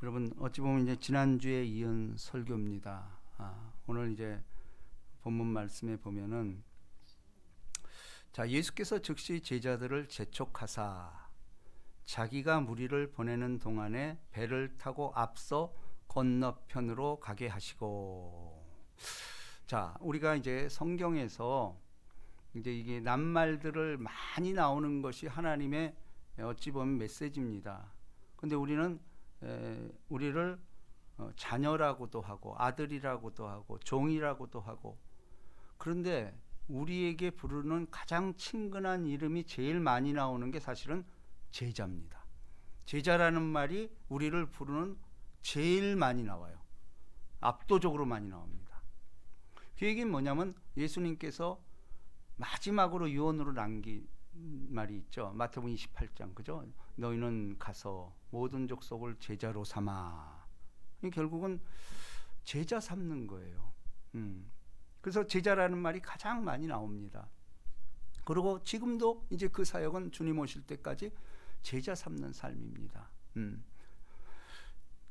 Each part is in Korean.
여러분 어찌 보면 이제 지난주에 이은 설교입니다. 오늘 이제 본문 말씀에 보면은 자 예수께서 즉시 제자들을 재촉하사 자기가 무리를 보내는 동안에 배를 타고 앞서 건너편으로 가게 하시고 자 우리가 이제 성경에서 이제 이게 낱말들을 많이 나오는 것이 하나님의 어찌 보면 메시지입니다. 근데 우리는 우리를 자녀라고도 하고 아들이라고도 하고 종이라고도 하고 그런데 우리에게 부르는 가장 친근한 이름이 제일 많이 나오는 게 사실은 제자입니다. 제자라는 말이 우리를 부르는 제일 많이 나와요. 압도적으로 많이 나옵니다. 그 얘기는 뭐냐면 예수님께서 마지막으로 유언으로 남긴 말이 있죠. 마태복음 28장 그죠? 너희는 가서 모든 족속을 제자로 삼아. 결국은 제자 삼는 거예요. 그래서 제자라는 말이 가장 많이 나옵니다. 그리고 지금도 이제 그 사역은 주님 오실 때까지 제자 삼는 삶입니다.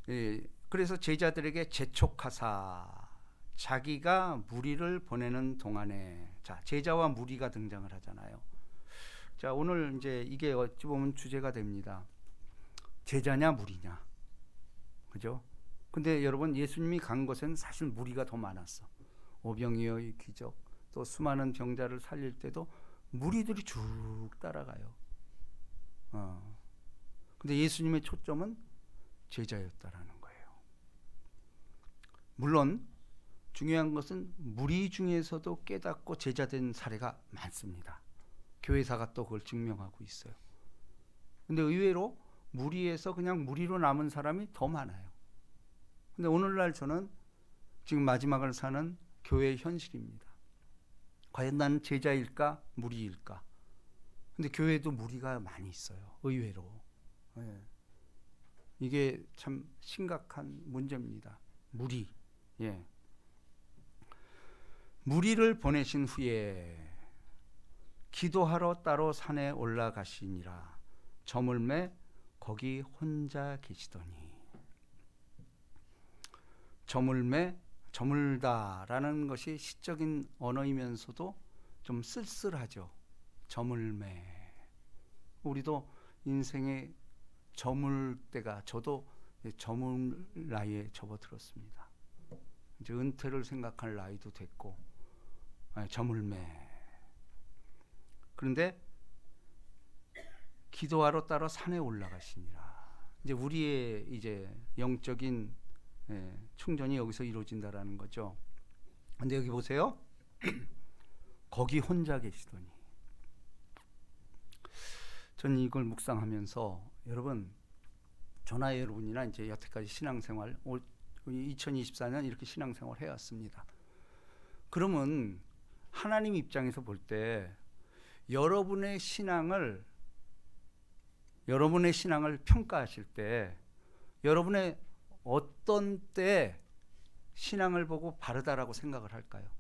예, 그래서 제자들에게 재촉하사 자기가 무리를 보내는 동안에 자 제자와 무리가 등장을 하잖아요. 자 오늘 이제 이게 어찌 보면 주제가 됩니다. 제자냐 무리냐, 그죠? 근데 여러분 예수님이 간 곳에는 사실 무리가 더 많았어. 오병이어의 기적, 또 수많은 병자를 살릴 때도 무리들이 쭉 따라가요. 근데 예수님의 초점은 제자였다라는 거예요. 물론 중요한 것은 무리 중에서도 깨닫고 제자된 사례가 많습니다. 교회사가 또 그걸 증명하고 있어요. 근데 의외로 무리에서 그냥 무리로 남은 사람이 더 많아요. 근데 오늘날 저는 지금 마지막을 사는 교회의 현실입니다. 과연 나는 제자일까 무리일까? 근데 교회도 무리가 많이 있어요. 의외로. 예. 이게 참 심각한 문제입니다. 무리. 예. 무리를 보내신 후에 기도하러 따로 산에 올라가시니라. 저물매 거기 혼자 계시더니. 저물매, 저물다라는 것이 시적인 언어이면서도 좀 쓸쓸하죠. 저물매. 우리도 인생에 저물 때가 저도 저물 나이에 접어들었습니다. 이제 은퇴를 생각할 나이도 됐고 저물매. 그런데 기도하러 따로 산에 올라가시니라. 이제 우리의 이제 영적인 충전이 여기서 이루어진다라는 거죠. 근데 여기 보세요. 거기 혼자 계시더니. 저는 이걸 묵상하면서 여러분 저나 여러분이나 이제 여태까지 신앙생활 2024년 이렇게 신앙생활 해왔습니다. 그러면 하나님 입장에서 볼 때 여러분의 신앙을 평가하실 때 여러분의 어떤 때 신앙을 보고 바르다라고 생각을 할까요?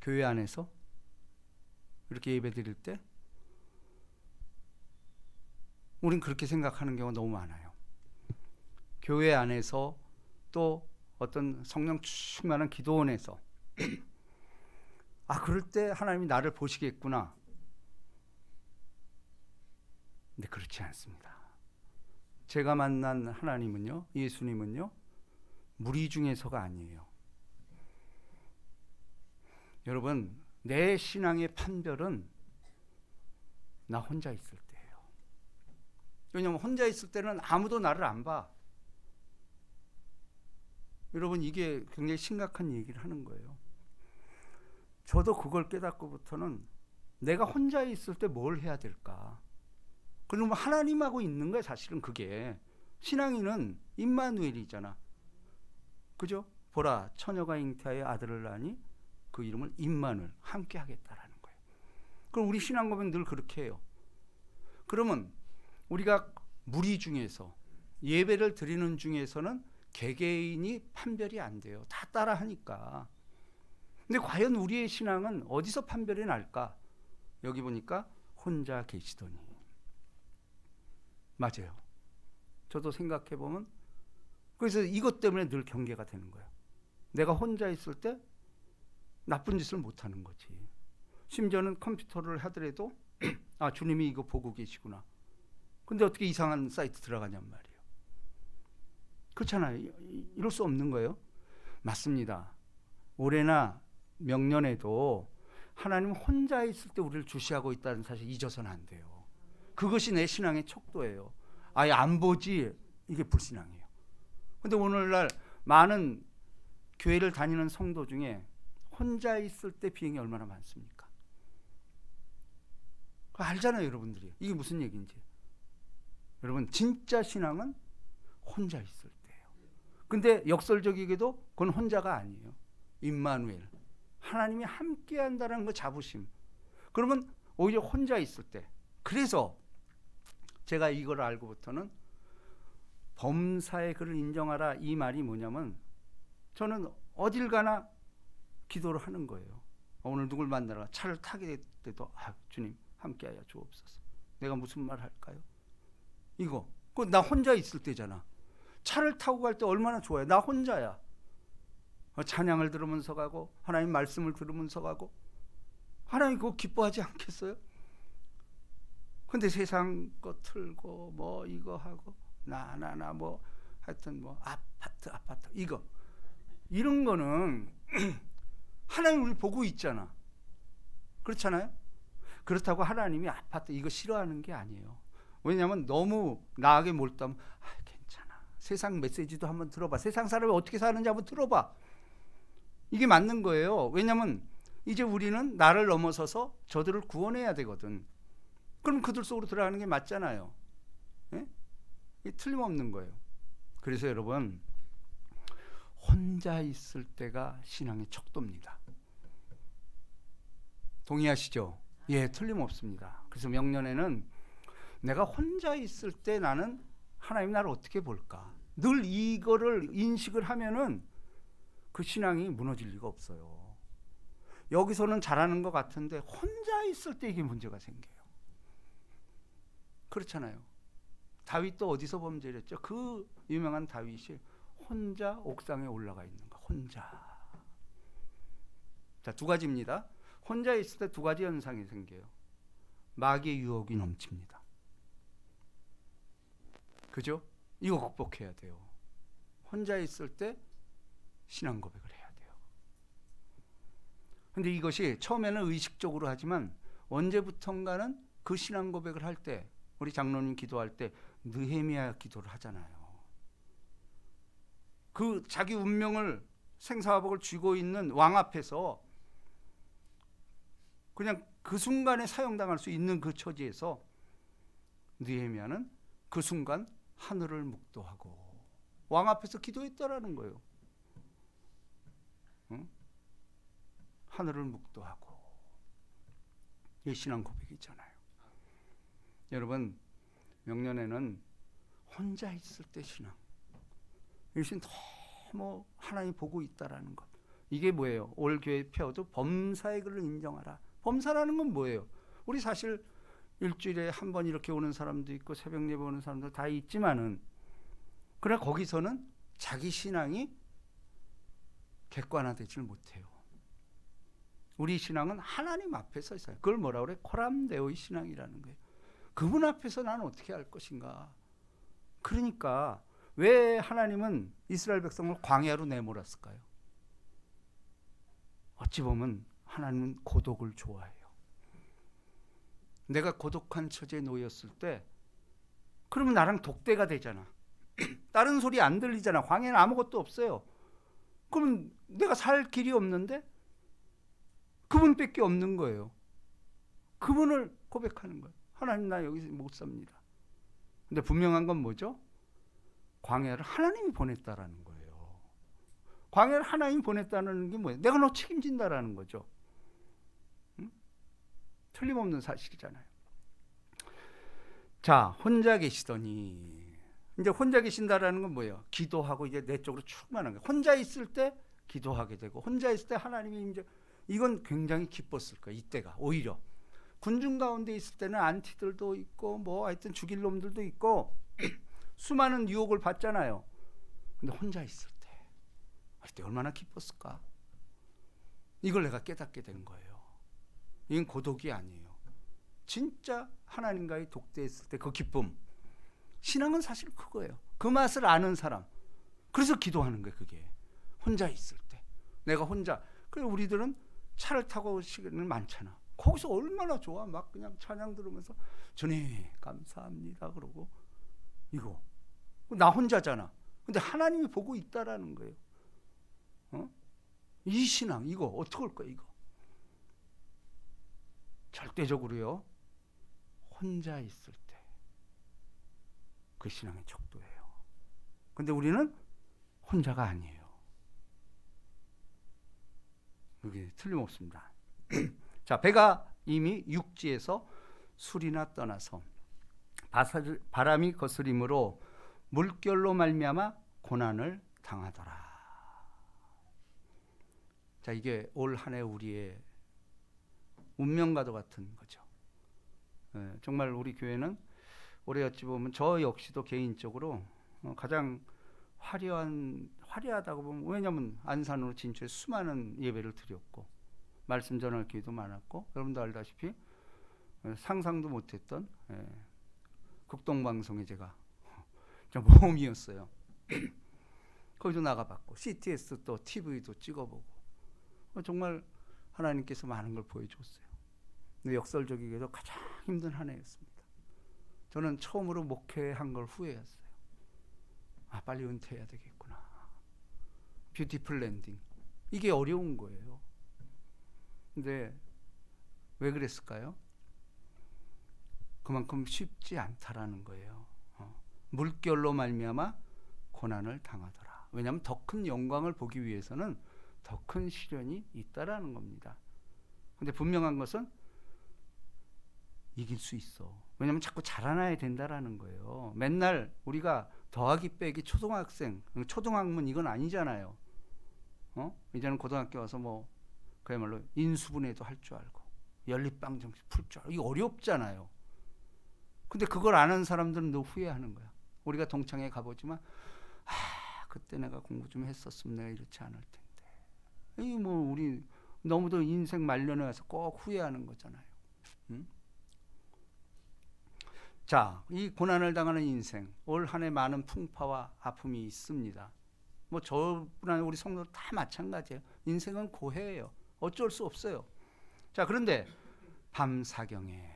교회 안에서 이렇게 예배 드릴 때 우린 그렇게 생각하는 경우가 너무 많아요. 교회 안에서 또 어떤 성령 충만한 기도원에서 그럴 때 하나님이 나를 보시겠구나. 근데 그렇지 않습니다. 제가 만난 하나님은요, 예수님은요, 무리 중에서가 아니에요. 여러분, 내 신앙의 판별은 나 혼자 있을 때예요. 왜냐하면 혼자 있을 때는 아무도 나를 안 봐. 여러분, 이게 굉장히 심각한 얘기를 하는 거예요. 저도 그걸 깨닫고부터는 내가 혼자 있을 때 뭘 해야 될까? 그러면 하나님하고 있는 거야. 사실은 그게 신앙인은 임마누엘이잖아. 그죠? 보라 처녀가 잉태하여 아들을 낳으니 그 이름을 임마누엘 함께 하겠다라는 거예요. 그럼 우리 신앙 고백 늘 그렇게 해요. 그러면 우리가 무리 중에서 예배를 드리는 중에서는 개개인이 판별이 안 돼요. 다 따라 하니까. 근데 과연 우리의 신앙은 어디서 판별이 날까? 여기 보니까 혼자 계시더니. 맞아요. 저도 생각해 보면 그래서 이것 때문에 늘 경계가 되는 거예요. 내가 혼자 있을 때 나쁜 짓을 못 하는 거지. 심지어는 컴퓨터를 하더라도 아, 주님이 이거 보고 계시구나. 근데 어떻게 이상한 사이트 들어가냔 말이에요. 그렇잖아요. 이럴 수 없는 거예요. 맞습니다. 올해나 명년에도 하나님은 혼자 있을 때 우리를 주시하고 있다는 사실 잊어서는 안 돼요. 그것이 내 신앙의 척도예요. 아예 안 보지, 이게 불신앙이에요. 근데 오늘날 많은 교회를 다니는 성도 중에 혼자 있을 때 비행이 얼마나 많습니까? 알잖아요, 여러분들이. 이게 무슨 얘기인지. 여러분, 진짜 신앙은 혼자 있을 때예요. 근데 역설적이게도 그건 혼자가 아니에요. 임마누엘, 하나님이 함께 한다는 그 자부심. 그러면 오히려 혼자 있을 때. 그래서 제가 이걸 알고부터는 범사의 그를 인정하라, 이 말이 뭐냐면 저는 어딜 가나 기도를 하는 거예요. 오늘 누굴 만나러 차를 타게 될 때도 아, 주님 함께하여 주옵소서. 내가 무슨 말 할까요? 이거 나 혼자 있을 때잖아. 차를 타고 갈 때 얼마나 좋아요. 나 혼자야. 찬양을 들으면서 가고 하나님 말씀을 들으면서 가고 하나님 그거 기뻐하지 않겠어요? 근데 세상 거 틀고 뭐 이거 하고 나 뭐 하여튼 뭐 아파트 이거 이런 거는 하나님 우리 보고 있잖아. 그렇잖아요? 그렇다고 하나님이 아파트 이거 싫어하는 게 아니에요. 왜냐하면 너무 나에게 몰두하면 괜찮아. 세상 메시지도 한번 들어봐. 세상 사람이 어떻게 사는지 한번 들어봐. 이게 맞는 거예요. 왜냐하면 이제 우리는 나를 넘어서서 저들을 구원해야 되거든. 그럼 그들 속으로 들어가는 게 맞잖아요. 예? 이게 틀림없는 거예요. 그래서 여러분, 혼자 있을 때가 신앙의 척도입니다. 동의하시죠? 예, 틀림없습니다. 그래서 명년에는 내가 혼자 있을 때 나는 하나님 나를 어떻게 볼까? 늘 이거를 인식을 하면은 그 신앙이 무너질 리가 없어요. 여기서는 잘하는 것 같은데 혼자 있을 때 이게 문제가 생겨요. 그렇잖아요. 다윗도 어디서 범죄를 했죠? 그 유명한 다윗이 혼자 옥상에 올라가 있는 거. 혼자. 자, 두 가지입니다. 혼자 있을 때 두 가지 현상이 생겨요. 마귀의 유혹이 넘칩니다. 그죠? 이거 극복해야 돼요. 혼자 있을 때 신앙 고백을 해야 돼요. 근데 이것이 처음에는 의식적으로 하지만 언제부턴가는 그 신앙 고백을 할 때 우리 장로님 기도할 때 느헤미야 기도를 하잖아요. 그 자기 운명을 생사화복을 쥐고 있는 왕 앞에서 그냥 그 순간에 사형당할 수 있는 그 처지에서 느헤미야는 그 순간 하늘을 묵도하고 왕 앞에서 기도했다라는 거예요. 응? 하늘을 묵도하고. 이게 신앙 고백이잖아요. 여러분, 명년에는 혼자 있을 때 신앙. 이것은 너무 하나님 보고 있다라는 것. 이게 뭐예요? 올 교회 표어도 범사의 글을 인정하라. 범사라는 건 뭐예요? 우리 사실 일주일에 한 번 이렇게 오는 사람도 있고 새벽 예배 오는 사람도 다 있지만은 그러나 거기서는 자기 신앙이 객관화되질 못해요. 우리 신앙은 하나님 앞에서 있어요. 그걸 뭐라 그래? 코람데오의 신앙이라는 거예요. 그분 앞에서 나는 어떻게 할 것인가? 그러니까 왜 하나님은 이스라엘 백성을 광야로 내몰았을까요? 어찌 보면 하나님은 고독을 좋아해요. 내가 고독한 처지에 놓였을 때 그러면 나랑 독대가 되잖아. 다른 소리 안 들리잖아. 광야는 아무것도 없어요. 그러면 내가 살 길이 없는데 그분밖에 없는 거예요. 그분을 고백하는 거예요. 하나님 나 여기서 못 삽니다. 근데 분명한 건 뭐죠? 광야를 하나님이 보냈다라는 거예요. 광야를 하나님이 보냈다는 게 뭐예요? 내가 너 책임진다라는 거죠. 응? 틀림없는 사실이잖아요. 자, 혼자 계시더니 이제 혼자 계신다라는 건 뭐예요? 기도하고 이제 내 쪽으로 충만한 거예요. 혼자 있을 때 기도하게 되고 혼자 있을 때 하나님이 이제 이건 굉장히 기뻤을 거예요. 이때가 오히려 군중 가운데 있을 때는 안티들도 있고 뭐 하여튼 죽일 놈들도 있고 수많은 유혹을 받잖아요. 근데 혼자 있을 때 그때 얼마나 기뻤을까? 이걸 내가 깨닫게 된 거예요. 이건 고독이 아니에요. 진짜 하나님과의 독대했을 때 그 기쁨. 신앙은 사실 그거예요. 그 맛을 아는 사람. 그래서 기도하는 거예요. 그게 혼자 있을 때 내가 혼자. 그래 우리들은 차를 타고 시간이 많잖아. 거기서 얼마나 좋아. 막 그냥 찬양 들으면서 주님 감사합니다 그러고. 이거 나 혼자잖아. 근데 하나님이 보고 있다라는 거예요. 이 신앙 이거 어떻게 할 거야 이거. 절대적으로요. 혼자 있을 때 그 신앙의 척도예요. 근데 우리는 혼자가 아니에요. 그게 틀림없습니다. 자, 배가 이미 육지에서 술이나 떠나서 바람이 거스림으로 물결로 말미암아 고난을 당하더라. 자, 이게 올 한 해 우리의 운명과도 같은 거죠. 정말 우리 교회는 올해 어찌 보면 저 역시도 개인적으로 가장 화려하다고 보면, 왜냐하면 안산으로 진출해 수많은 예배를 드렸고 말씀 전할 기회도 많았고, 여러분도 알다시피 상상도 못했던 극동방송에 제가 모험이었어요. 거기도 나가봤고 CTS 또 TV도 찍어보고 정말 하나님께서 많은 걸 보여줬어요. 근데 역설적이게도 가장 힘든 한 해였습니다. 저는 처음으로 목회한 걸 후회했어요. 아, 빨리 은퇴해야 되겠구나. 뷰티풀 랜딩. 이게 어려운 거예요. 근데 왜 그랬을까요? 그만큼 쉽지 않다라는 거예요. 물결로 말미암아 고난을 당하더라. 왜냐하면 더 큰 영광을 보기 위해서는 더 큰 시련이 있다라는 겁니다. 근데 분명한 것은 이길 수 있어. 왜냐하면 자꾸 자라나야 된다라는 거예요. 맨날 우리가 더하기 빼기 초등학생, 초등학문 이건 아니잖아요. 이제는 고등학교 와서 뭐 그야말로 인수분해도 할 줄 알고 연립방정식 풀 줄 알고. 이거 어렵잖아요. 근데 그걸 아는 사람들은 늘 후회하는 거야. 우리가 동창회 가보지만 그때 내가 공부 좀 했었으면 내가 이렇지 않을 텐데. 이 뭐 우리 너무도 인생 말년에 와서 꼭 후회하는 거잖아요. 응? 자, 이 고난을 당하는 인생, 올 한 해 많은 풍파와 아픔이 있습니다. 뭐 저뿐 아니라 우리 성도들 다 마찬가지예요. 인생은 고해예요. 어쩔 수 없어요. 자, 그런데 밤 사경에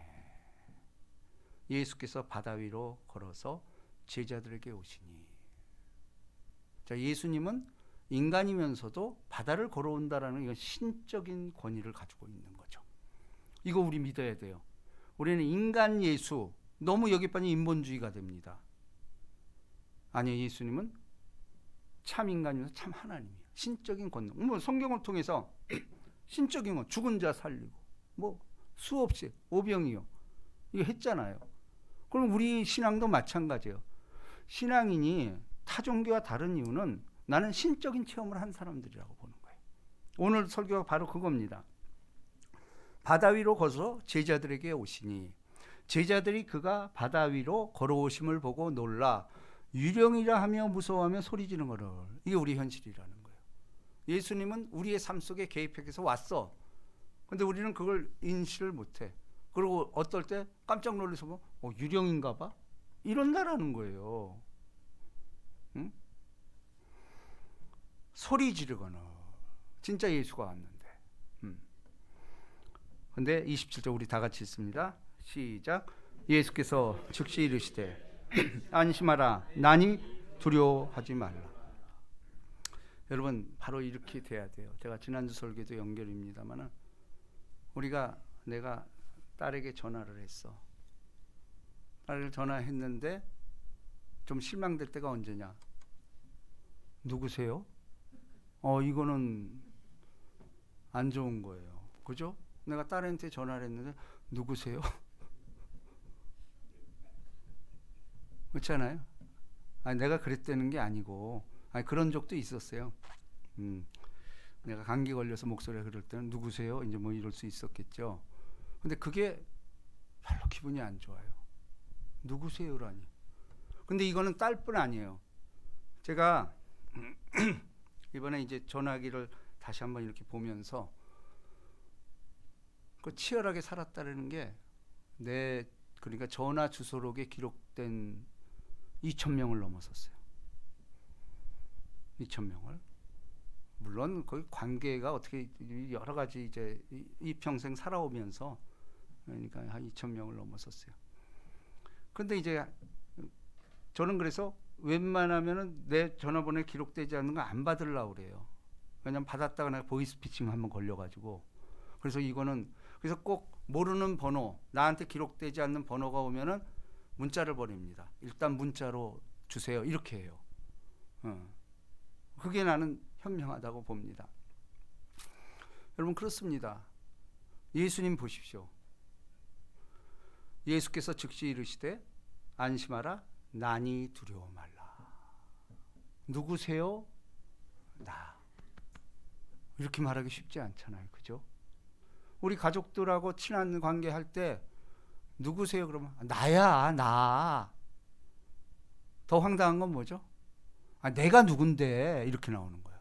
예수께서 바다 위로 걸어서 제자들에게 오시니. 자, 예수님은 인간이면서도 바다를 걸어온다라는 이건 신적인 권위를 가지고 있는 거죠. 이거 우리 믿어야 돼요. 우리는 인간 예수 너무 여기 빠진 인본주의가 됩니다. 아니요, 예수님은 참 인간이면서 참 하나님이에요. 신적인 권능. 뭐 성경을 통해서 신적인 건 죽은 자 살리고 뭐 수없이 오병이요 이거 했잖아요. 그럼 우리 신앙도 마찬가지예요. 신앙인이 타 종교와 다른 이유는 나는 신적인 체험을 한 사람들이라고 보는 거예요. 오늘 설교가 바로 그겁니다. 바다 위로 걸어서 제자들에게 오시니 제자들이 그가 바다 위로 걸어오심을 보고 놀라 유령이라 하며 무서워하며 소리지는 거를. 이게 우리 현실이라는 거예요. 예수님은 우리의 삶 속에 개입해서 왔어. 근데 우리는 그걸 인식을 못해. 그리고 어떨 때 깜짝 놀라서 뭐 유령인가 봐? 이런다라는 거예요. 응? 소리 지르거나 진짜 예수가 왔는데. 근데 27절 우리 다 같이 읽습니다. 시작. 예수께서 즉시 이르시되 안심하라 나니 두려워하지 말라. 여러분 바로 이렇게 돼야 돼요. 제가 지난주 설교도 연결입니다만은 내가 딸에게 전화를 했어. 딸을 전화했는데 좀 실망될 때가 언제냐? 누구세요? 이거는 안 좋은 거예요. 그죠? 내가 딸한테 전화를 했는데 누구세요? 그렇잖아요. 내가 그랬다는 게 아니고 그런 적도 있었어요. 내가 감기 걸려서 목소리가 그럴 때는 누구세요? 이제 뭐 이럴 수 있었겠죠. 근데 그게 별로 기분이 안 좋아요. 누구세요라니. 근데 이거는 딸뿐 아니에요. 제가 이번에 이제 전화기를 다시 한번 이렇게 보면서 그 치열하게 살았다는 게 내 그러니까 전화 주소록에 기록된 2,000명을 넘어섰어요. 2,000명을. 물론 거기 관계가 어떻게 여러 가지 이제 이 평생 살아오면서 그러니까 한 2,000명을 넘어섰어요. 근데 이제 저는 그래서 웬만하면은 내 전화번호에 기록되지 않는 거 안 받으려고 그래요. 왜냐면 받았다가 내가 보이스피싱 한번 걸려가지고. 그래서 이거는 그래서 꼭 모르는 번호, 나한테 기록되지 않는 번호가 오면은 문자를 보냅니다. 일단 문자로 주세요. 이렇게 해요. 그게 나는 현명하다고 봅니다. 여러분 그렇습니다. 예수님 보십시오. 예수께서 즉시 이르시되 안심하라 나니 두려워 말라. 누구세요? 나. 이렇게 말하기 쉽지 않잖아요. 그죠? 우리 가족들하고 친한 관계 할 때 누구세요? 그러면 나야 나. 더 황당한 건 뭐죠? 내가 누군데 이렇게 나오는 거야.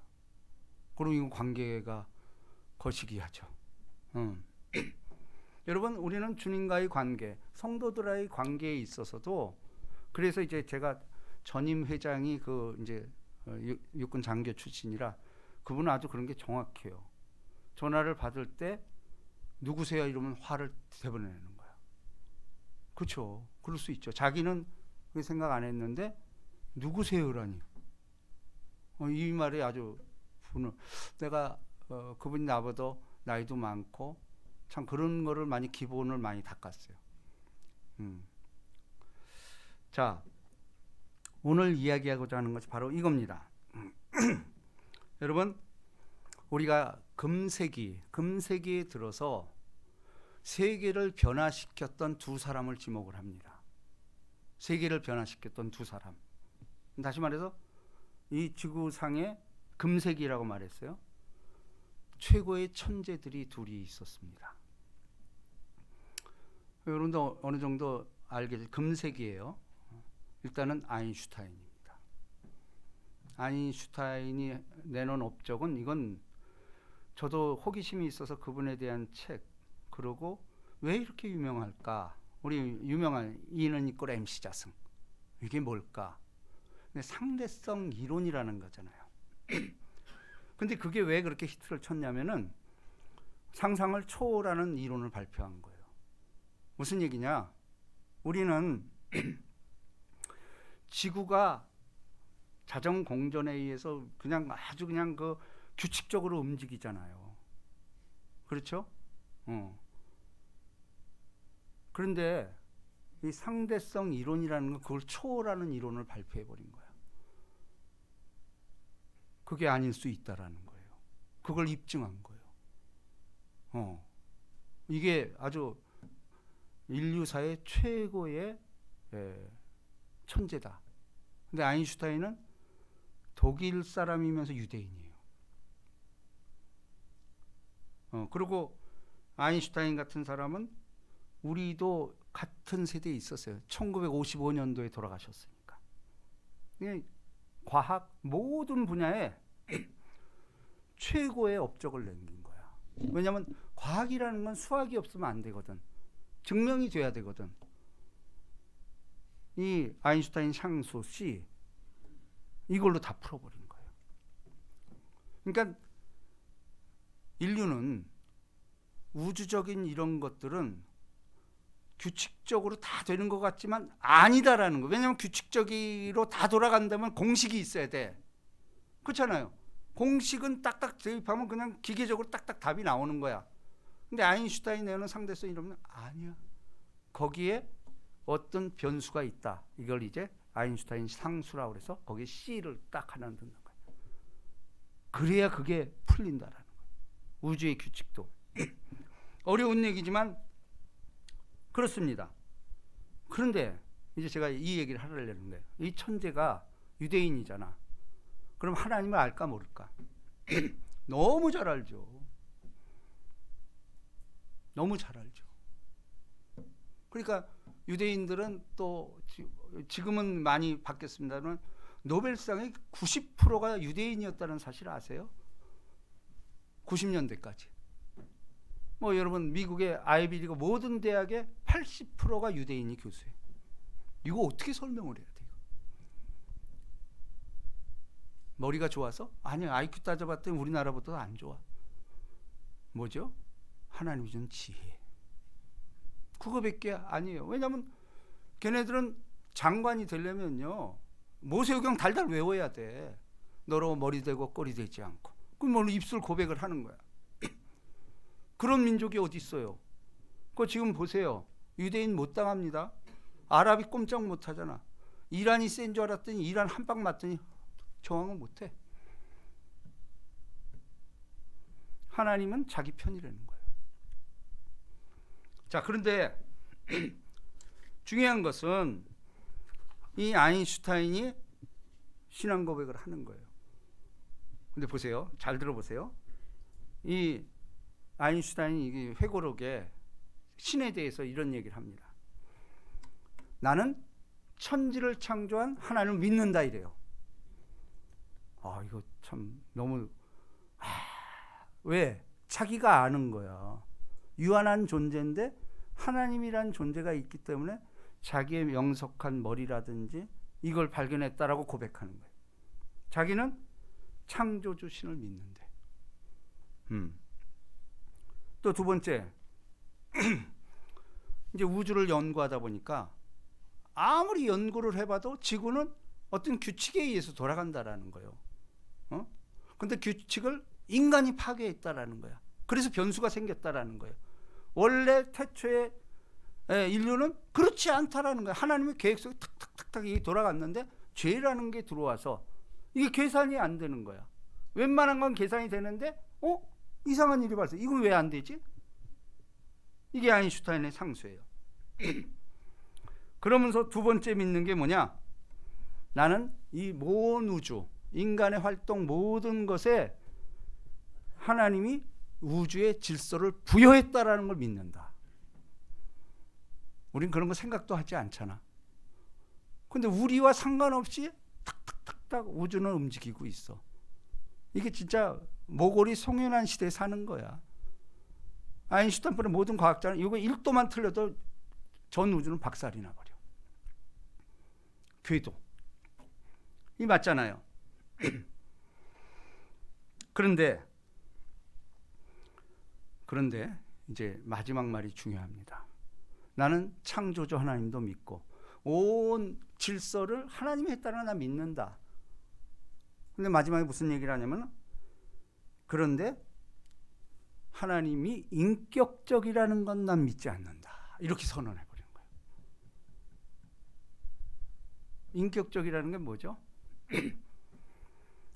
그럼 이건 관계가 거시기하죠. 여러분 우리는 주님과의 관계, 성도들과의 관계에 있어서도 그래서 이제 제가 전임 회장이 그 이제 육군 장교 출신이라 그분은 아주 그런 게 정확해요. 전화를 받을 때 누구세요 이러면 화를 대버리는 거야. 그렇죠. 그럴 수 있죠. 자기는 그렇게 생각 안 했는데 누구세요라니. 이 말이 아주 내가 그분이 나보다 나이도 많고 참 그런 거를 많이 기본을 많이 닦았어요. 자, 오늘 이야기하고자 하는 것이 바로 이겁니다. 여러분, 우리가 금세기에 들어서 세계를 변화시켰던 두 사람을 지목을 합니다. 세계를 변화시켰던 두 사람. 다시 말해서 이 지구상에 금세기라고 말했어요. 최고의 천재들이 둘이 있었습니다. 여러분도 어느 정도 알겠죠? 금세기예요. 일단은 아인슈타인입니다. 아인슈타인이 내놓은 업적은 이건 저도 호기심이 있어서 그분에 대한 책 그리고 왜 이렇게 유명할까? 우리 유명한 이는 이꼴 MC 자승 이게 뭘까? 근데 상대성 이론이라는 거잖아요. 근데 그게 왜 그렇게 히트를 쳤냐면은 상상을 초월하는 이론을 발표한 거예요. 무슨 얘기냐? 우리는 지구가 자정 공전에 의해서 그냥 아주 그냥 그 규칙적으로 움직이잖아요. 그렇죠? 그런데 이 상대성 이론이라는 건 그걸 초월하는 이론을 발표해 버린 거야. 그게 아닐 수 있다라는 거예요. 그걸 입증한 거예요. 이게 아주 인류사의 최고의 천재다. 근데 아인슈타인은 독일 사람이면서 유대인이에요. 그리고 아인슈타인 같은 사람은 우리도 같은 세대에 있었어요. 1955년도에 돌아가셨으니까. 과학 모든 분야에 최고의 업적을 남긴 거야. 왜냐하면 과학이라는 건 수학이 없으면 안 되거든. 증명이 돼야 되거든. 이 아인슈타인 상수 C 이걸로 다 풀어버린 거예요. 그러니까 인류는 우주적인 이런 것들은 규칙적으로 다 되는 것 같지만 아니다라는 거. 왜냐하면 규칙적으로 다 돌아간다면 공식이 있어야 돼. 그렇잖아요. 공식은 딱딱 대입하면 그냥 기계적으로 딱딱 답이 나오는 거야. 근데 아인슈타인 내는 상대성 이러면 아니야. 거기에 어떤 변수가 있다. 이걸 이제 아인슈타인 상수라고 그래서 거기에 C를 딱 하나 넣는 거야. 그래야 그게 풀린다라는 거야. 우주의 규칙도. 어려운 얘기지만 그렇습니다. 그런데 이제 제가 이 얘기를 하려는 거예요. 이 천재가 유대인이잖아. 그럼 하나님을 알까 모를까? 너무 잘 알죠. 너무 잘 알죠. 그러니까 유대인들은 또 지금은 많이 바뀌었습니다만 노벨상의 90%가 유대인이었다는 사실 아세요? 90년대까지. 뭐 여러분 미국의 아이비리그 모든 대학의 80%가 유대인이 교수예요. 이거 어떻게 설명을 해야 돼요? 머리가 좋아서? 아니요. IQ 따져봤더니 우리나라보다 안 좋아. 뭐죠? 하나님이 준 지혜. 그거밖에 아니에요. 왜냐하면 걔네들은 장관이 되려면요 모세오경 달달 외워야 돼. 너로 머리 되고 꼬리 되지 않고. 그럼 뭐 입술 고백을 하는 거야. 그런 민족이 어디 있어요? 그거 지금 보세요. 유대인 못 당합니다. 아랍이 꼼짝 못 하잖아. 이란이 센 줄 알았더니 이란 한 방 맞더니 저항을 못 해. 하나님은 자기 편이라는 거예요. 자, 그런데 중요한 것은 이 아인슈타인이 신앙 고백을 하는 거예요. 근데 보세요. 잘 들어보세요. 이 아인슈타인이 이 회고록에 신에 대해서 이런 얘기를 합니다. 나는 천지를 창조한 하나님을 믿는다 이래요. 아, 이거 참 너무 왜? 자기가 아는 거야. 유한한 존재인데 하나님이란 존재가 있기 때문에 자기의 명석한 머리라든지 이걸 발견했다라고 고백하는 거예요. 자기는 창조주 신을 믿는데. 또 두 번째, 이제 우주를 연구하다 보니까 아무리 연구를 해봐도 지구는 어떤 규칙에 의해서 돌아간다라는 거예요. 근데 규칙을 인간이 파괴했다라는 거야. 그래서 변수가 생겼다라는 거예요. 원래 태초에 인류는 그렇지 않다라는 거야. 하나님의 계획 속에 탁탁탁탁 이게 돌아갔는데 죄라는 게 들어와서 이게 계산이 안 되는 거야. 웬만한 건 계산이 되는데 이상한 일이 발생. 이건 왜 안 되지? 이게 아인슈타인의 상수예요. 그러면서 두 번째 믿는 게 뭐냐? 나는 이 모든 우주, 인간의 활동 모든 것에 하나님이 우주의 질서를 부여했다라는 걸 믿는다. 우린 그런 거 생각도 하지 않잖아. 근데 우리와 상관없이 탁탁탁탁 우주는 움직이고 있어. 이게 진짜 모골이 송연한 시대에 사는 거야. 아인슈타인뿐인 모든 과학자는 이거 1도만 틀려도 전 우주는 박살이 나버려. 궤도. 이 맞잖아요. 그런데 이제 마지막 말이 중요합니다. 나는 창조주 하나님도 믿고 온 질서를 하나님이 했다는 나 믿는다. 근데 마지막에 무슨 얘기를 하냐면 그런데 하나님이 인격적이라는 건 난 믿지 않는다. 이렇게 선언해 버리는 거예요. 인격적이라는 게 뭐죠?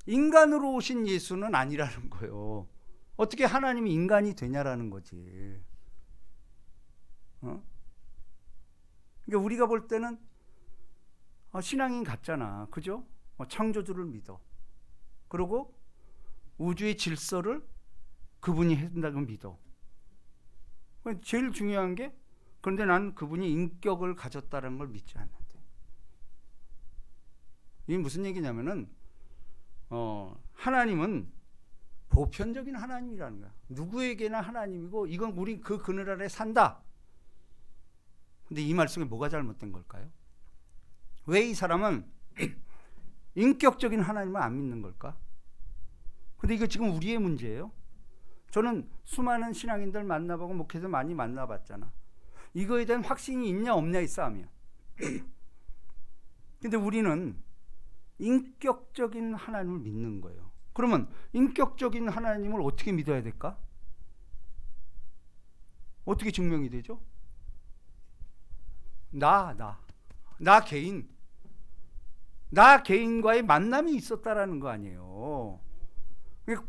인간으로 오신 예수는 아니라는 거예요. 어떻게 하나님이 인간이 되냐라는 거지. 그러니까 우리가 볼 때는 신앙인 같잖아. 그죠? 창조주를 믿어. 그리고 우주의 질서를 그분이 한다고 믿어. 제일 중요한 게 그런데 난 그분이 인격을 가졌다는 걸 믿지 않는데. 이게 무슨 얘기냐면은 하나님은 보편적인 하나님이라는 거야. 누구에게나 하나님이고 이건 우린 그 그늘 아래 산다. 근데 이 말씀에 뭐가 잘못된 걸까요? 왜 이 사람은 인격적인 하나님을 안 믿는 걸까? 근데 이거 지금 우리의 문제예요. 저는 수많은 신앙인들 만나보고 목회에서 많이 만나봤잖아. 이거에 대한 확신이 있냐 없냐의 싸움이야. 근데 우리는 인격적인 하나님을 믿는 거예요. 그러면 인격적인 하나님을 어떻게 믿어야 될까? 어떻게 증명이 되죠? 나 개인과의 만남이 있었다라는 거 아니에요.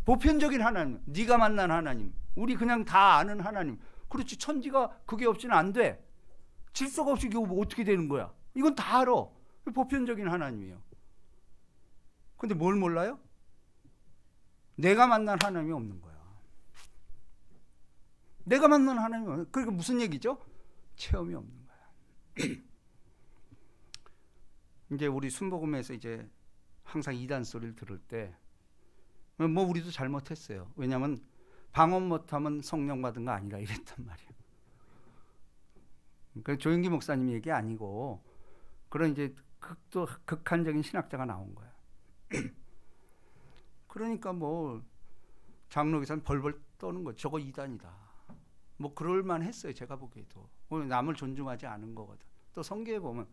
보편적인 하나님, 네가 만난 하나님, 우리 그냥 다 아는 하나님. 그렇지, 천지가 그게 없이는 안 돼. 질서가 없이 이거 어떻게 되는 거야? 이건 다 알아. 보편적인 하나님이에요. 근데 뭘 몰라요? 내가 만난 하나님이 없는 거야. 내가 만난 하나님이 없는 거야. 그러니까 무슨 얘기죠? 체험이 없는 거야. 이제 우리 순복음에서 이제 항상 이단 소리를 들을 때 뭐 우리도 잘못했어요. 왜냐하면 방언 못하면 성령 받은 거 아니라 이랬단 말이에요. 그 조영기 목사님 얘기 아니고 그런 이제 극한적인 신학자가 나온 거야. 그러니까 뭐 장로교사는 벌벌 떠는 거 저거 이단이다. 뭐 그럴만 했어요. 제가 보기에도 남을 존중하지 않은 거거든. 또 성경에 보면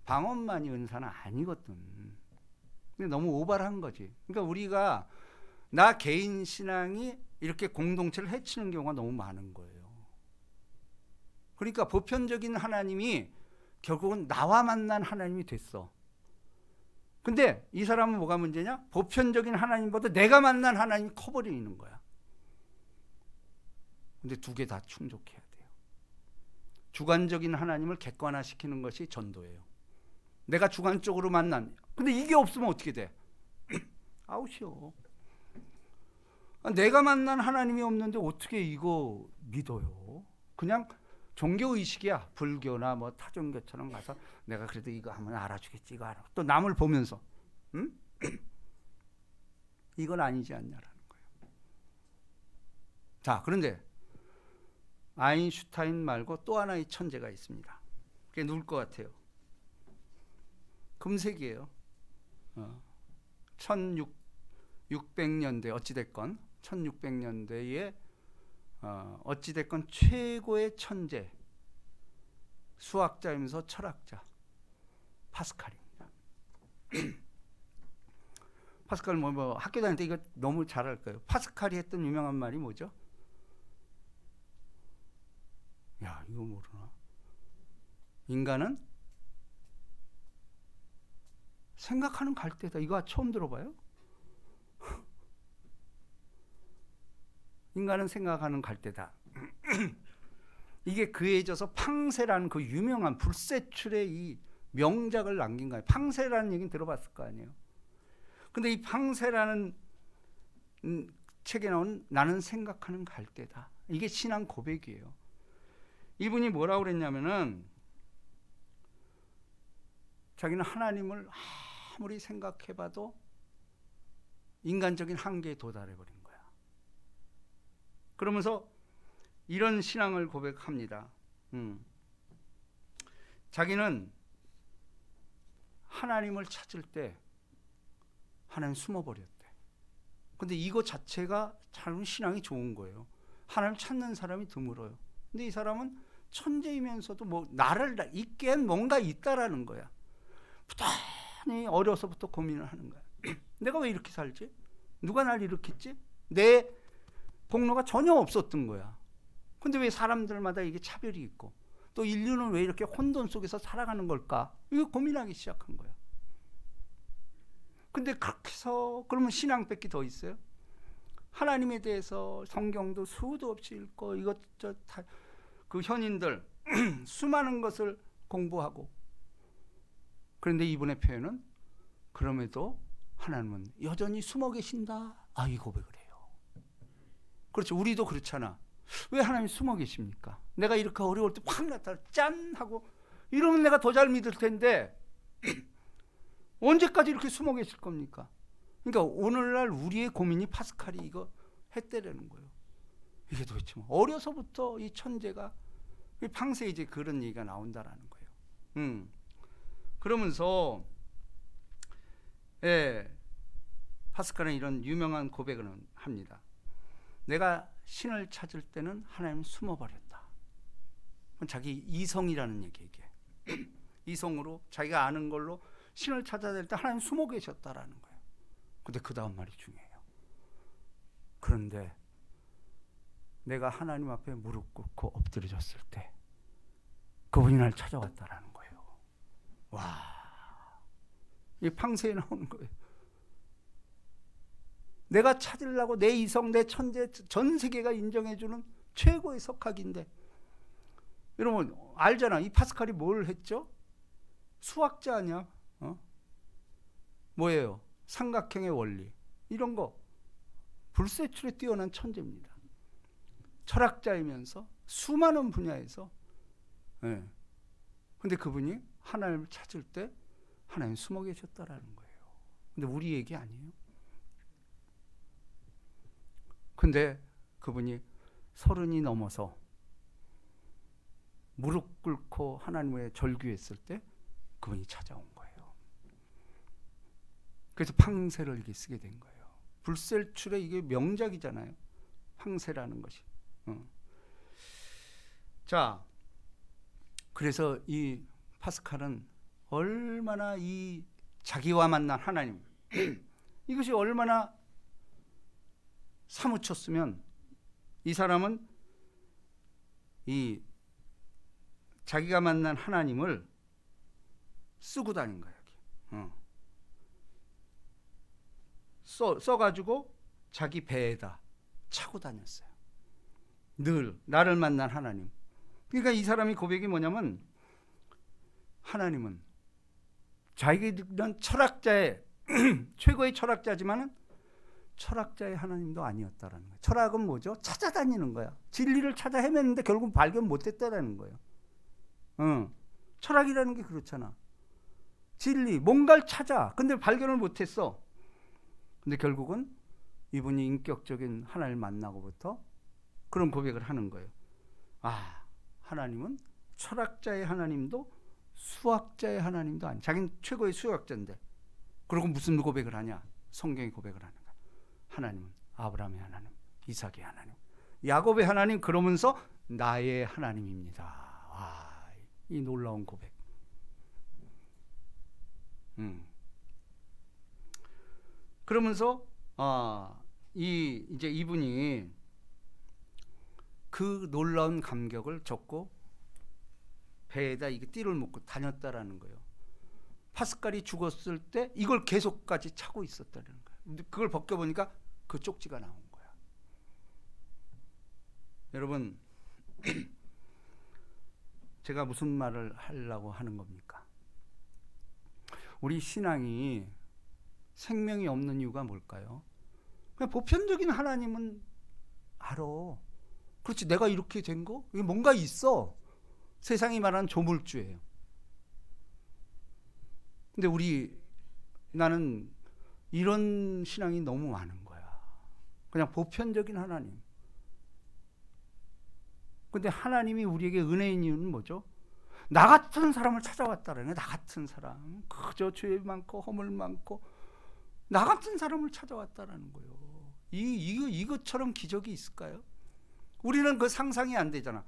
방언만이 은사는 아니거든. 근데 너무 오발한 거지. 그러니까 우리가 나 개인 신앙이 이렇게 공동체를 해치는 경우가 너무 많은 거예요. 그러니까 보편적인 하나님이 결국은 나와 만난 하나님이 됐어. 근데 이 사람은 뭐가 문제냐? 보편적인 하나님보다 내가 만난 하나님이 커버리는 거야. 근데 두 개 다 충족해야 돼요. 주관적인 하나님을 객관화시키는 것이 전도예요. 내가 주관적으로 만난. 근데 이게 없으면 어떻게 돼? 아웃이요. 내가 만난 하나님이 없는데 어떻게 이거 믿어요? 그냥 종교의식이야. 불교나 뭐 타종교처럼 가서 내가 그래도 이거 하면 알아주겠지. 이거 알아. 또 남을 보면서. 응? 이건 아니지 않냐라는 거예요. 자, 그런데 아인슈타인 말고 또 하나의 천재가 있습니다. 그게 누굴 것 같아요? 금색이에요. 1600년대 어찌됐건 1600년대에 어찌됐건 최고의 천재 수학자이면서 철학자 파스칼입니다. 파스칼 뭐 학교 다닐 때 이거 너무 잘 알 거예요. 파스칼이 했던 유명한 말이 뭐죠? 야, 이거 모르나? 인간은 생각하는 갈대다. 이거 처음 들어봐요? 인간은 생각하는 갈대다. 이게 그에 져서 팡세라는 그 유명한 불세출의 이 명작을 남긴 거예요. 팡세라는 얘기는 들어봤을 거 아니에요. 근데 이 팡세라는 책에 나온 나는 생각하는 갈대다. 이게 신앙 고백이에요. 이분이 뭐라고 그랬냐면은 자기는 하나님을 아무리 생각해봐도 인간적인 한계에 도달해버린 거야. 그러면서 이런 신앙을 고백합니다. 자기는 하나님을 찾을 때 하나님 숨어버렸대. 근데 이거 자체가 참 신앙이 좋은 거예요. 하나님 찾는 사람이 드물어요. 근데 이 사람은 천재이면서도 뭐 나를 있게 뭔가 있다라는 거야. 부단히 어려서부터 고민을 하는 거야. 내가 왜 이렇게 살지? 누가 날 일으켰지? 내 공로가 전혀 없었던 거야. 근데 왜 사람들마다 이게 차별이 있고 또 인류는 왜 이렇게 혼돈 속에서 살아가는 걸까? 이거 고민하기 시작한 거야. 근데 그렇게 해서 그러면 신앙밖에 더 있어요? 하나님에 대해서 성경도 수도 없이 읽고 이것저것 다 그 현인들 수많은 것을 공부하고 그런데 이분의 표현은 그럼에도 하나님은 여전히 숨어 계신다. 이 고백을 해요. 그렇죠. 우리도 그렇잖아. 왜 하나님이 숨어 계십니까? 내가 이렇게 어려울 때 확 나타나 짠 하고 이러면 내가 더 잘 믿을 텐데 언제까지 이렇게 숨어 계실 겁니까? 그러니까 오늘날 우리의 고민이 파스칼이 이거 했대라는 거예요. 이게 도대체 뭐 어려서부터 이 천재가 팡세 이제 그런 얘기가 나온다라는 거예요. 그러면서 파스칼은 이런 유명한 고백을 합니다. 내가 신을 찾을 때는 하나님 숨어버렸다. 자기 이성이라는 얘기예요. 이성으로 자기가 아는 걸로 신을 찾아야 될 때 하나님 숨어 계셨다라는 거예요. 근데 그 다음 말이 중요해요. 그런데 내가 하나님 앞에 무릎 꿇고 엎드려졌을 때 그분이 날 찾아왔다라는 거예요. 와, 이 팡세에 나오는 거예요. 내가 찾으려고 내 이성, 내 천재, 전 세계가 인정해주는 최고의 석학인데 여러분 알잖아. 이 파스칼이 뭘 했죠? 수학자 아니야? 뭐예요? 삼각형의 원리 이런 거 불세출에 뛰어난 천재입니다. 철학자이면서 수많은 분야에서 근데 그분이 하나님을 찾을 때 하나님 숨어 계셨다라는 거예요. 근데 우리 얘기 아니에요. 근데 그분이 30이 넘어서 무릎 꿇고 하나님의 절규했을 때 그분이 찾아온 거예요. 그래서 팡세를 이게 쓰게 된 거예요. 불셀출의 이게 명작이잖아요. 팡세라는 것이. 자, 그래서 이 파스칼은 얼마나 이 자기와 만난 하나님 이것이 얼마나 사무쳤으면 이 사람은 이 자기가 만난 하나님을 쓰고 다닌 거야. 써가지고 자기 배에다 차고 다녔어요. 늘 나를 만난 하나님. 그러니까 이 사람이 고백이 뭐냐면 하나님은 자기는 철학자의 최고의 철학자지만은 철학자의 하나님도 아니었다라는 거예요. 철학은 뭐죠? 찾아다니는 거야. 진리를 찾아 헤맸는데 결국 발견 못했다라는 거예요. 철학이라는 게 그렇잖아. 진리, 뭔가를 찾아. 근데 발견을 못했어. 근데 결국은 이분이 인격적인 하나님을 만나고부터 그런 고백을 하는 거예요. 아, 하나님은 철학자의 하나님도 수학자의 하나님도 아니. 자기는 최고의 수학자인데. 그리고 무슨 고백을 하냐? 성경이 고백을 하는 거야. 하나님은 아브라함의 하나님, 이삭의 하나님, 야곱의 하나님, 그러면서 나의 하나님입니다. 와, 이 놀라운 고백. 그러면서 이제 이분이 그 놀라운 감격을 적고 배에다 이게 띠를 묶고 다녔다라는 거예요. 파스칼이 죽었을 때 이걸 계속까지 차고 있었다는 거예요. 근데 그걸 벗겨보니까 그 쪽지가 나온 거야. 여러분, 제가 무슨 말을 하려고 하는 겁니까? 우리 신앙이 생명이 없는 이유가 뭘까요? 그냥 보편적인 하나님은 알아. 그렇지, 내가 이렇게 된 거? 이게 뭔가 있어. 세상이 말하는 조물주예요. 근데 나는 이런 신앙이 너무 많은 거야. 그냥 보편적인 하나님. 근데 하나님이 우리에게 은혜인 이유는 뭐죠? 나 같은 사람을 찾아왔다라는 거야. 나 같은 사람. 그저 죄 많고 허물 많고 나 같은 사람을 찾아왔다라는 거예요. 이것처럼 기적이 있을까요? 우리는 그 상상이 안 되잖아.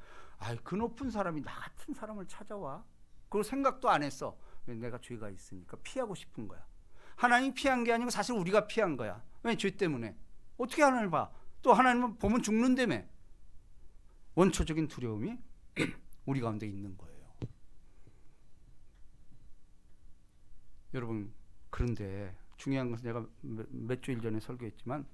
그 높은 사람이 나 같은 사람을 찾아와? 그걸 생각도 안 했어. 내가 죄가 있으니까 피하고 싶은 거야. 하나님이 피한 게 아니고 사실 우리가 피한 거야. 왜? 죄 때문에. 어떻게 하나님을 봐? 또 하나님은 보면 죽는다며. 원초적인 두려움이 우리 가운데 있는 거예요. 여러분, 그런데 중요한 것은 제가 몇 주일 전에 설교했지만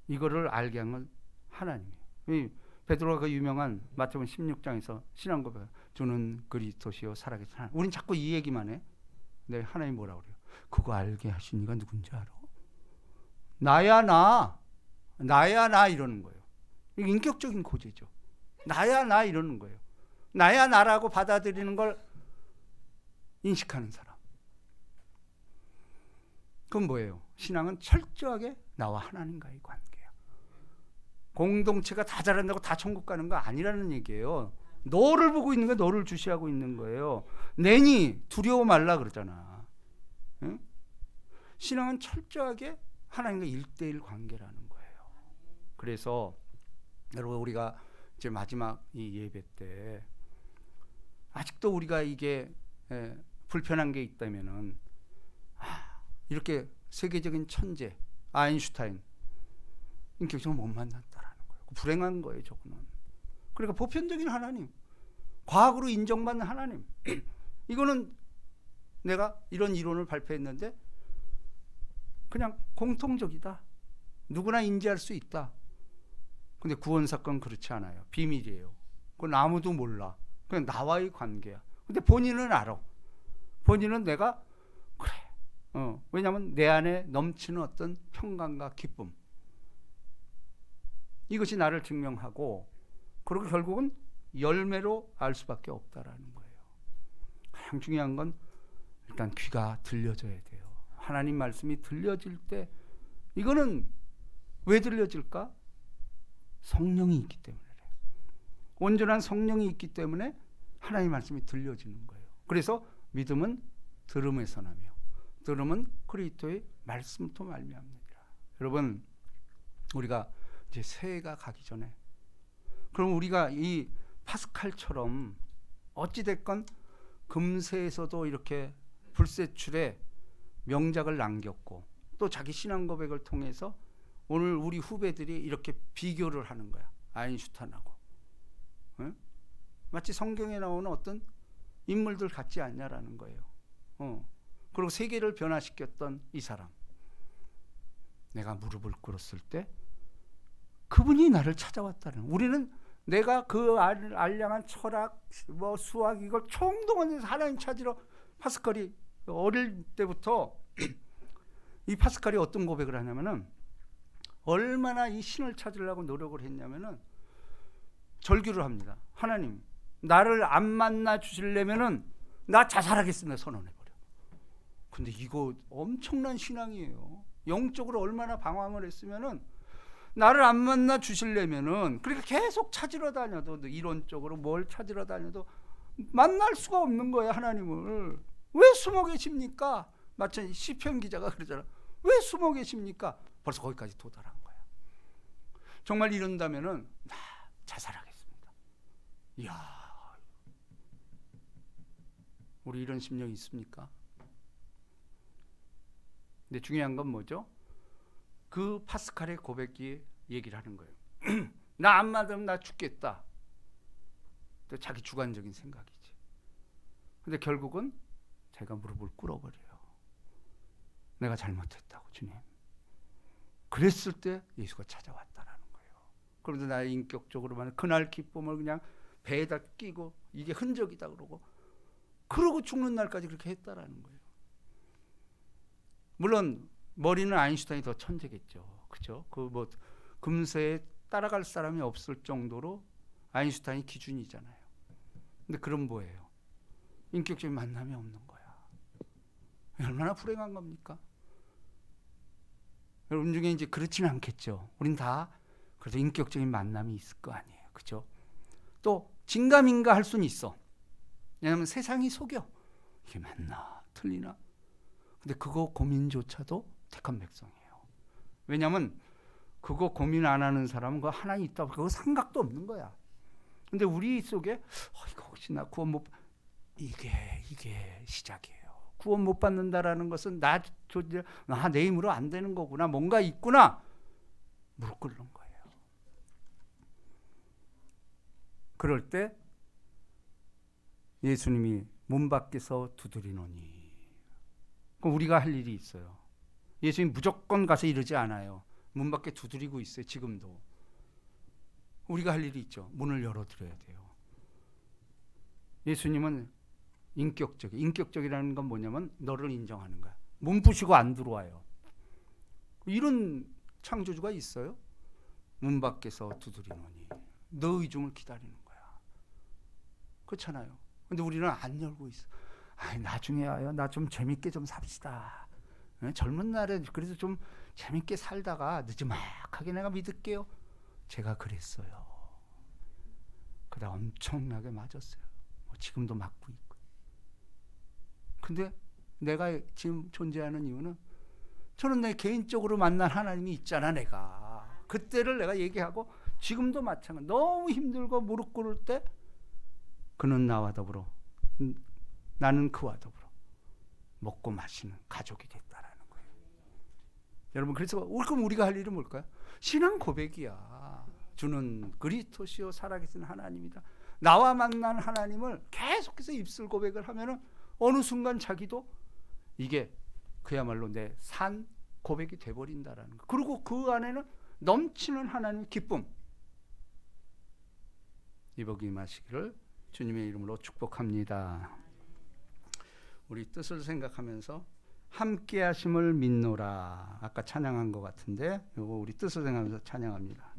이거를 알게 한 건 하나님이에요. 베드로가 그 유명한 마태복음 16장에서 신앙 고백, 주는 그리스도시요 살아계신 하나님. 우린 자꾸 이 얘기만 해. 근데 하나님 뭐라고 그래요? 그거 알게 하신 이가 누군지 알아? 나야 나 이러는 거예요. 이게 인격적인 고제죠. 나야 나 이러는 거예요. 나야 나라고 받아들이는 걸 인식하는 사람. 그건 뭐예요? 신앙은 철저하게 나와 하나님과의 관계야. 공동체가 다 잘한다고 다 천국 가는 거 아니라는 얘기예요. 너를 보고 있는 거야. 너를 주시하고 있는 거예요. 내니 두려워 말라 그러잖아. 응? 신앙은 철저하게 하나님과 1대1 관계라는 거예요. 그래서 여러분, 우리가 이제 마지막 이 예배 때 아직도 우리가 이게 불편한 게 있다면은 이렇게 세계적인 천재 아인슈타인 인격적으로 못 만났다라는 거예요. 불행한 거예요, 저거는. 그러니까 보편적인 하나님, 과학으로 인정받는 하나님, 이거는 내가 이런 이론을 발표했는데 그냥 공통적이다. 누구나 인지할 수 있다. 근데 구원 사건 그렇지 않아요. 비밀이에요. 그건 아무도 몰라. 그냥 나와의 관계야. 근데 본인은 알아. 본인은 내가 그래. 왜냐하면 내 안에 넘치는 어떤 평강과 기쁨. 이것이 나를 증명하고, 그리고 결국은 열매로 알 수밖에 없다라는 거예요. 가장 중요한 건 일단 귀가 들려져야 돼요. 하나님 말씀이 들려질 때, 이거는 왜 들려질까? 성령이 있기 때문에. 온전한 성령이 있기 때문에 하나님 말씀이 들려지는 거예요. 그래서 믿음은 들음에서 나며 들음은 그리스도의 말씀부터 말미암느니라. 여러분, 우리가 이제 새해가 가기 전에, 그럼 우리가 이 파스칼처럼 어찌됐건 금세에서도 이렇게 불세출에 명작을 남겼고, 또 자기 신앙 고백을 통해서 오늘 우리 후배들이 이렇게 비교를 하는 거야. 아인슈타인하고. 응? 마치 성경에 나오는 어떤 인물들 같지 않냐라는 거예요. 그리고 세계를 변화시켰던 이 사람, 내가 무릎을 꿇었을 때 그분이 나를 찾아왔다는. 우리는 내가 그 알량한 철학, 수학 이걸 총동원해서 하나님 찾으러, 파스칼이 어릴 때부터 이 파스칼이 어떤 고백을 하냐면은, 얼마나 이 신을 찾으려고 노력을 했냐면은 절규를 합니다. 하나님, 나를 안 만나 주시려면은 나 자살하겠습니다 선언해버려. 근데 이거 엄청난 신앙이에요. 영적으로 얼마나 방황을 했으면은, 나를 안 만나 주시려면은, 그러니까 계속 찾으러 다녀도, 이론적으로 뭘 찾으러 다녀도 만날 수가 없는 거예요. 하나님을 왜 숨어 계십니까? 마치 시편 기자가 그러잖아. 왜 숨어 계십니까? 벌써 거기까지 도달한 거야. 정말 이런다면은 나 자살하겠습니다. 이야, 우리 이런 심령이 있습니까? 근데 중요한 건 뭐죠? 그 파스칼의 고백이 얘기를 하는 거예요. 나 안 맞으면 나 죽겠다. 또 자기 주관적인 생각이지. 근데 결국은 자기가 무릎을 꿇어버려요. 내가 잘못했다고, 주님. 그랬을 때 예수가 찾아왔다라는 거예요. 그런데 나의 인격적으로만 그날 기쁨을 그냥 배에다 끼고 이게 흔적이다 그러고 죽는 날까지 그렇게 했다라는 거예요. 물론 머리는 아인슈타인이 더 천재겠죠. 그죠? 금세에 따라갈 사람이 없을 정도로 아인슈타인이 기준이잖아요. 근데 그럼 뭐예요? 인격적인 만남이 없는 거야. 얼마나 불행한 겁니까? 여러분 중에 이제 그렇지는 않겠죠. 우린 다 그래도 인격적인 만남이 있을 거 아니에요. 그죠? 또 진가민가 할 수는 있어. 왜냐하면 세상이 속여. 이게 맞나 틀리나. 근데 그거 고민조차도 택한 백성이에요. 왜냐하면 그거 고민 안 하는 사람은 그거 하나 있다고 그거 생각도 없는 거야. 근데 우리 속에 이거 혹시 나 구원 못, 이게 시작이에요. 구원 못 받는다라는 것은 내 힘으로 안 되는 거구나, 뭔가 있구나, 무릎 꿇는 거예요. 그럴 때 예수님이 문 밖에서 두드리노니, 그럼 우리가 할 일이 있어요. 예수님 무조건 가서 이러지 않아요. 문 밖에 두드리고 있어요. 지금도 우리가 할 일이 있죠. 문을 열어드려야 돼요. 예수님은 인격적이라는 건 뭐냐면 너를 인정하는 거야. 문 부시고 안 들어와요. 이런 창조주가 있어요? 문 밖에서 두드리노니 너 의중을 기다리는 거야. 그렇잖아요. 근데 우리는 안 열고 있어. 나중에 와요. 나 좀 재밌게 좀 삽시다. 젊은 날에 그래서 좀 재밌게 살다가 늦지막하게 내가 믿을게요. 제가 그랬어요. 그러다 엄청나게 맞았어요. 지금도 맞고 있고. 근데 내가 지금 존재하는 이유는 저는 내 개인적으로 만난 하나님이 있잖아. 내가 그때를 내가 얘기하고, 지금도 마찬가지. 너무 힘들고 무릎 꿇을 때 그는 나와 더불어, 나는 그와 더불어 먹고 마시는 가족이 됐다라는 거예요. 여러분, 그래서 그럼 우리가 할 일은 뭘까요? 신앙 고백이야. 주는 그리스도시요 살아계신 하나님이다. 나와 만난 하나님을 계속해서 입술 고백을 하면은 어느 순간 자기도 이게 그야말로 내 산 고백이 돼버린다라는 거. 그리고 그 안에는 넘치는 하나님의 기쁨, 이복이 임하시기를 주님의 이름으로 축복합니다. 우리 뜻을 생각하면서 함께 하심을 믿노라. 아까 찬양한 것 같은데 요거 우리 뜻을 생각하면서 찬양합니다.